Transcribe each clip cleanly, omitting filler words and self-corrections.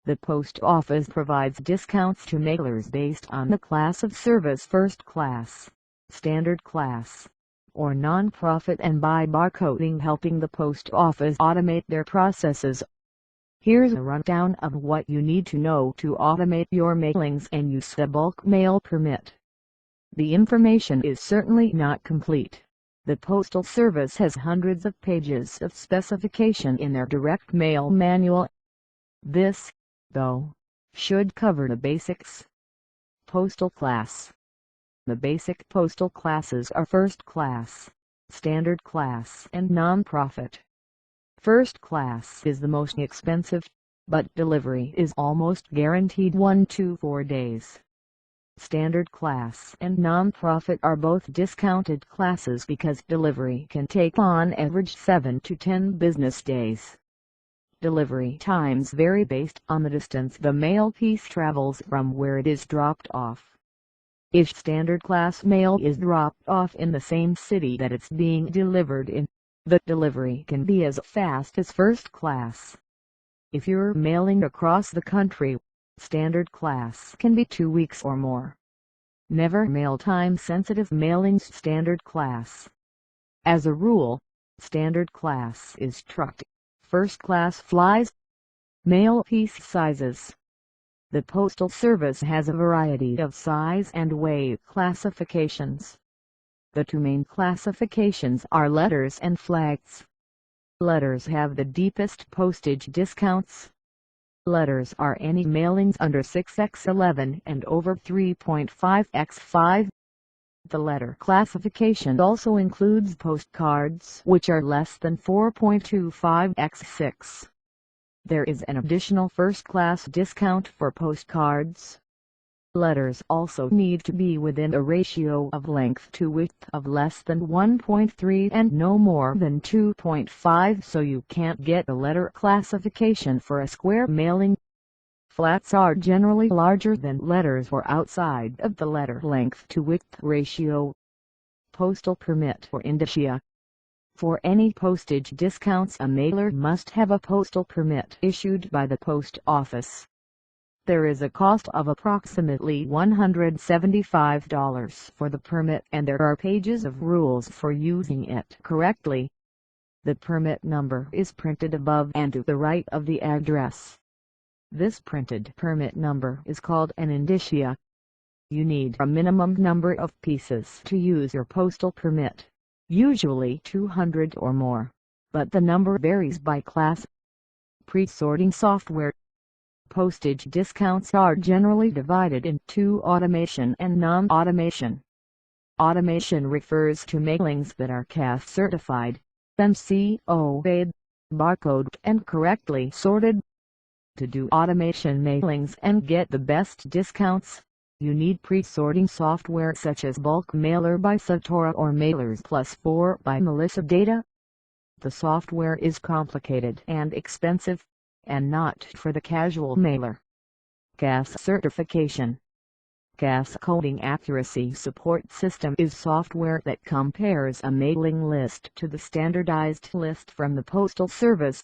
The Post Office provides discounts to mailers based on the class of service: first class, standard class, or non-profit, and by barcoding, helping the Post Office automate their processes. Here's a rundown of what you need to know to automate your mailings and use the bulk mail permit. The information is certainly not complete. The Postal Service has hundreds of pages of specification in their direct mail manual. This, though, should cover the basics. Postal class. The basic postal classes are first class, standard class, and non-profit. First class is the most expensive, but delivery is almost guaranteed 1 to 4 days. Standard class and non-profit are both discounted classes because delivery can take on average 7 to 10 business days. Delivery times vary based on the distance the mail piece travels from where it is dropped off. If standard class mail is dropped off in the same city that it's being delivered in, the delivery can be as fast as first class. If you're mailing across the country, standard class can be 2 weeks or more. Never mail time-sensitive mailings standard class. As a rule, standard class is trucked, first class flies. Mail piece sizes. The Postal Service has a variety of size and weight classifications. The two main classifications are letters and flags. Letters have the deepest postage discounts. Letters are any mailings under 6x11 and over 3.5x5. The letter classification also includes postcards, which are less than 4.25x6. There is an additional first-class discount for postcards. Letters also need to be within a ratio of length to width of less than 1.3 and no more than 2.5, so you can't get a letter classification for a square mailing. Flats are generally larger than letters or outside of the letter length to width ratio. Postal permit or indicia. For any postage discounts, a mailer must have a postal permit issued by the Post Office. There is a cost of approximately $175 for the permit, and there are pages of rules for using it correctly. The permit number is printed above and to the right of the address. This printed permit number is called an indicia. You need a minimum number of pieces to use your postal permit, usually 200 or more, but the number varies by class. Pre-sorting software. Postage discounts are generally divided into automation and non-automation. Automation refers to mailings that are CAS certified, NCOA, barcoded, and correctly sorted. To do automation mailings and get the best discounts, you need pre-sorting software such as Bulk Mailer by Satora or Mailers Plus 4 by Melissa Data. The software is complicated and expensive, and not for the casual mailer. CAS certification. CAS coding accuracy support system is software that compares a mailing list to the standardized list from the Postal Service.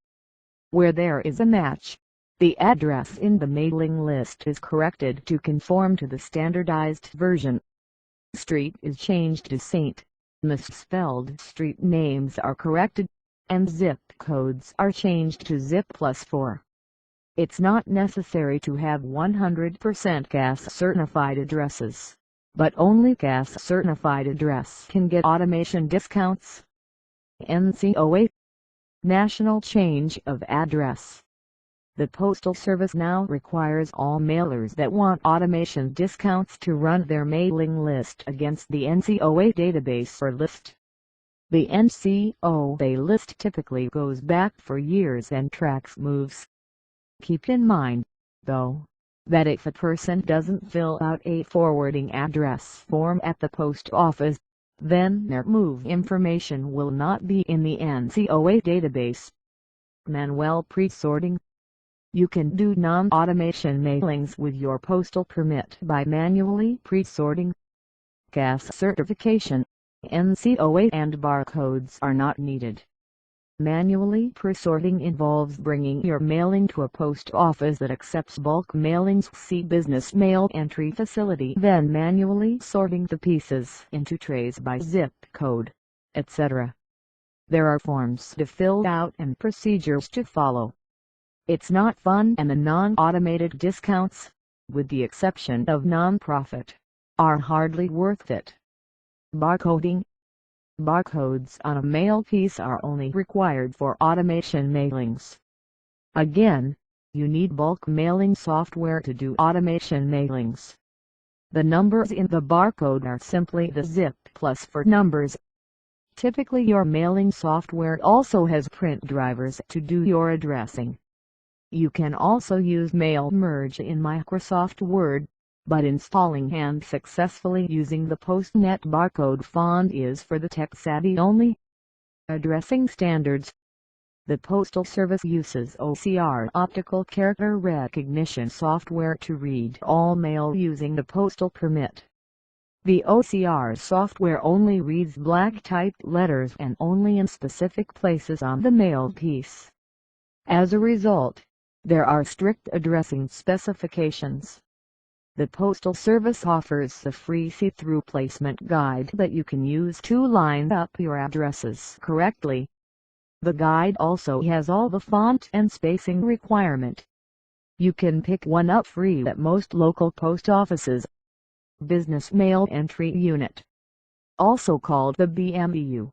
Where there is a match, the address in the mailing list is corrected to conform to the standardized version. Street is changed to Saint. Misspelled street names are corrected, and zip codes are changed to zip plus 4. It's not necessary to have 100% CAS certified addresses, but only CAS certified address can get automation discounts. NCOA. National Change of Address. The Postal Service now requires all mailers that want automation discounts to run their mailing list against the NCOA database or list. The NCOA list typically goes back for years and tracks moves. Keep in mind, though, that if a person doesn't fill out a forwarding address form at the post office, then their move information will not be in the NCOA database. Manual pre-sorting. You can do non-automation mailings with your postal permit by manually pre-sorting. CAS certification, NCOA and barcodes are not needed. Manually pre-sorting involves bringing your mailing to a post office that accepts bulk mailings. See Business Mail Entry Facility. Then manually sorting the pieces into trays by zip code, etc. There are forms to fill out and procedures to follow. It's not fun, and the non-automated discounts, with the exception of non-profit, are hardly worth it. Barcoding. Barcodes on a mail piece are only required for automation mailings. Again, you need bulk mailing software to do automation mailings. The numbers in the barcode are simply the zip plus for numbers. Typically your mailing software also has print drivers to do your addressing. You can also use Mail Merge in Microsoft Word, but installing and successfully using the Postnet barcode font is for the tech-savvy only. Addressing standards. The Postal Service uses OCR Optical Character Recognition software to read all mail using the Postal Permit. The OCR software only reads black-typed letters and only in specific places on the mail piece. As a result, there are strict addressing specifications. The Postal Service offers the free see-through placement guide that you can use to line up your addresses correctly. The guide also has all the font and spacing requirement. You can pick one up free at most local post offices. Business Mail Entry Unit, also called the BMEU.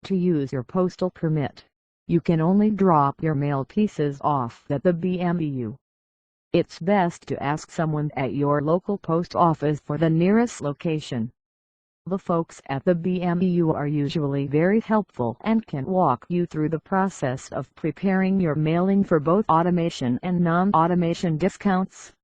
To use your postal permit, you can only drop your mail pieces off at the BMEU. It's best to ask someone at your local post office for the nearest location. The folks at the BMEU are usually very helpful and can walk you through the process of preparing your mailing for both automation and non-automation discounts.